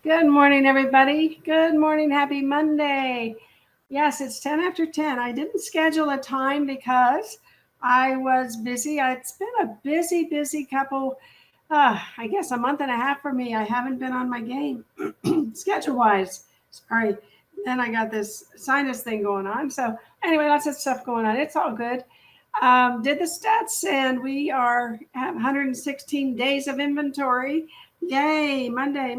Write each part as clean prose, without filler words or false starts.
Good morning, everybody. Good morning. Happy Monday. Yes, it's 10 after 10. I didn't schedule a time because I was busy. It's been a busy couple, I guess a month and a half for me. I haven't been on my game schedule wise. Sorry. Then I got this sinus thing going on. So, anyway, lots of stuff going on. It's all good. Did the stats, and we are at 116 days of inventory. Yay, Monday,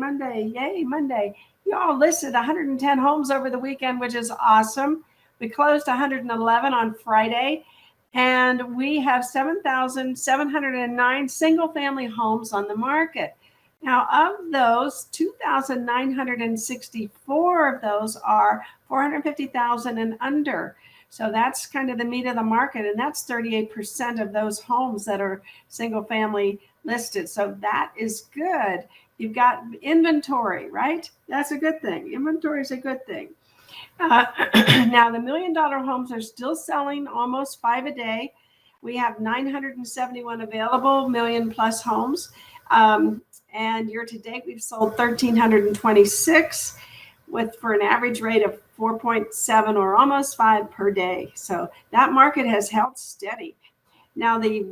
yay, Monday. You all listed 110 homes over the weekend, which is awesome. We closed 111 on Friday, and we have 7,709 single family homes on the market. Now, of those, 2,964 of those are 450,000 and under. So that's kind of the meat of the market, and that's 38% of those homes that are single family listed. So that is good. You've got inventory, right? That's a good thing. Inventory is a good thing. Now, the $1 million homes are still selling almost 5 a day. We have 971 available million plus homes. And year to date, we've sold 1,326 for an average rate of 4.7 or almost 5 per day. So that market has held steady. Now, the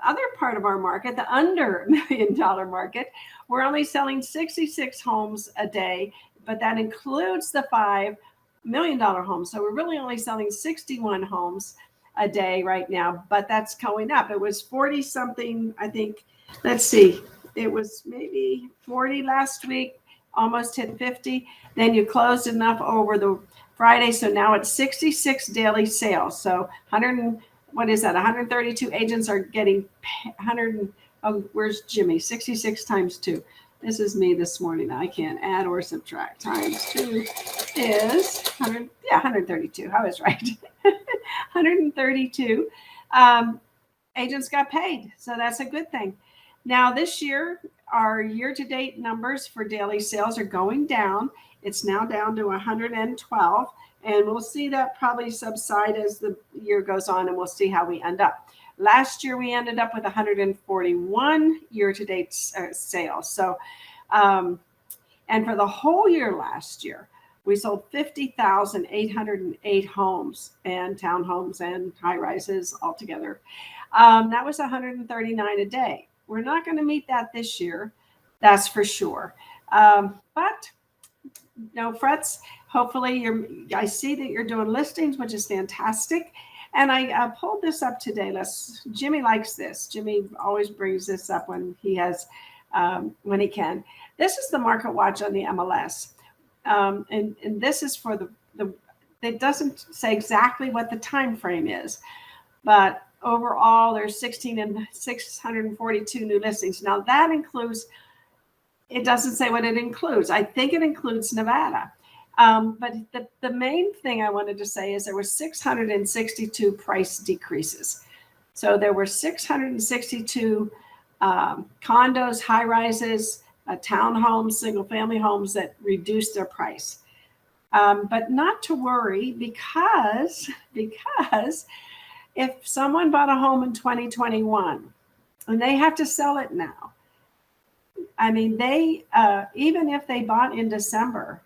other part of our market, the under $1 million market, we're only selling 66 homes a day, but that includes the $5 million homes. So we're really only selling 61 homes a day right now, but that's going up. It was 40 something, I think. Let's see. It was maybe 40 last week, almost hit 50. Then you closed enough over the Friday. So now it's 66 daily sales. So 132 agents are getting 100. Oh, where's Jimmy? 66 times 2. This is me this morning. I can't add or subtract. Times 2 is 100. Yeah, 132. I was right. 132 agents got paid. So that's a good thing. Now, this year, our year-to-date numbers for daily sales are going down. It's now down to 112, and we'll see that probably subside as the year goes on, and we'll see how we end up. Last year, we ended up with 141 year-to-date sales. So, and for the whole year last year, we sold 50,808 homes and townhomes and high-rises altogether. That was 139 a day. We're not going to meet that this year, that's for sure. But no frets. Hopefully, I see that you're doing listings, which is fantastic. And I pulled this up today. Jimmy likes this. Jimmy always brings this up when he when he can. This is the market watch on the MLS, and this is for the. It doesn't say exactly what the time frame is, but overall, there's 642 new listings. Now that includes, it doesn't say what it includes. I think it includes Nevada. But the main thing I wanted to say is there were 662 price decreases. So there were 662 condos, high rises, townhomes, single family homes that reduced their price. But not to worry because if someone bought a home in 2021 and they have to sell it now, I mean, they even if they bought in December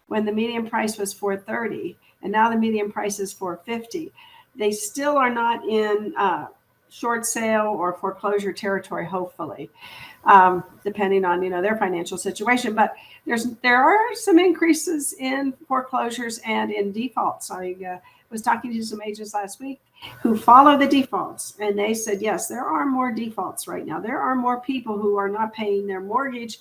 when the median price was $430 and now the median price is $450, they still are not in short sale or foreclosure territory, hopefully, depending on their financial situation. But there are some increases in foreclosures and in defaults. I was talking to some agents last week who follow the defaults, and they said, yes, there are more defaults right now. There are more people who are not paying their mortgage,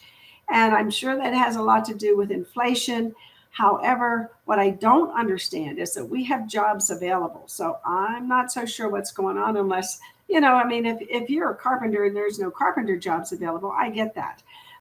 and I'm sure that has a lot to do with inflation. However, what I don't understand is that we have jobs available. So I'm not so sure what's going on unless, I mean, if you're a carpenter and there's no carpenter jobs available, I get that.